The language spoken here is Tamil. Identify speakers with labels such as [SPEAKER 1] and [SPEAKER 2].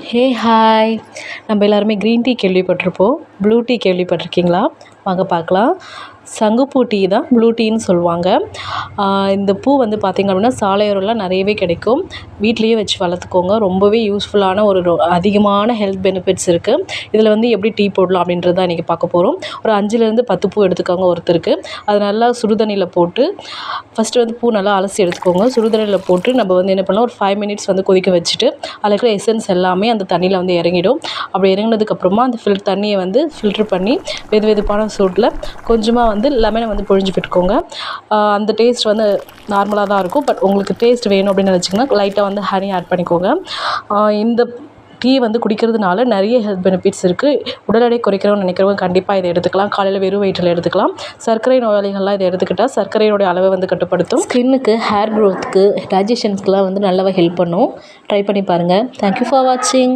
[SPEAKER 1] Hey hi. நம்ம எல்லாருமே க்ரீன் டீ கேள்விப்பட்டிருப்போம். ப்ளூ டீ கேள்விப்பட்டிருக்கீங்களா? வாங்க பார்க்கலாம். சங்குப்பூ டீ தான் ப்ளூ டீன்னு சொல்லுவாங்க. இந்த பூ வந்து பார்த்திங்க அப்படின்னா சாலையோரம்லாம் நிறையவே கிடைக்கும். வீட்லேயே வச்சு வளர்த்துக்கோங்க. ரொம்பவே யூஸ்ஃபுல்லான அதிகமான ஹெல்த் பெனிஃபிட்ஸ் இருக்குது. இதில் வந்து எப்படி டீ போடலாம் அப்படின்றது தான் இன்றைக்கி பார்க்க போகிறோம். ஒரு 5லேருந்து 10 பூ எடுத்துக்கோங்க ஒருத்தருக்கு. அது நல்லா சுடுதண்ணியில் போட்டு ஃபஸ்ட்டு வந்து பூ நல்லா அலசி எடுத்துக்கோங்க. சுடுதண்ணியில் போட்டு நம்ம வந்து என்ன பண்ணலாம், ஒரு 5 மினிட்ஸ் வந்து கொதிக்க வச்சுட்டு அதில் இருக்கிற எசன்ஸ் எல்லாமே அந்த தண்ணியில் வந்து இறங்கிடும். அப்படி இறங்கினதுக்கப்புறமா அந்த தண்ணியை வந்து ஃபில்ட்ரு பண்ணி வெதுவெதுப்பான சூட்டில் கொஞ்சமாக வந்து லெமனை வந்து புழிஞ்சு விட்டுக்கோங்க. அந்த டேஸ்ட் வந்து நார்மலாக தான் இருக்கும். பட் உங்களுக்கு டேஸ்ட் வேணும் அப்படின்னு நினச்சிங்கன்னா லைட்டாக வந்து ஹனி ஆட் பண்ணிக்கோங்க. இந்த டீ வந்து குடிக்கிறதுனால நிறைய ஹெல்த் பெனிஃபிட்ஸ் இருக்குது. உடல் எடை குறைக்கிறவங்க நினைக்கிறவங்க கண்டிப்பாக இதை எடுத்துக்கலாம். காலையில் வெறும் வயிற்றில் எடுத்துக்கலாம். சர்க்கரை நோயாளிகள்லாம் இதை எடுத்துக்கிட்டால் சர்க்கரையினுடைய அளவை வந்து கட்டுப்படுத்தும். ஸ்கின்னுக்கு, ஹேர் க்ரோத்துக்கு, டைஜஷன்ஸ்க்குலாம் வந்து நல்லாவே ஹெல்ப் பண்ணும். ட்ரை பண்ணி பாருங்கள். தேங்க்யூ ஃபார் வாட்சிங்.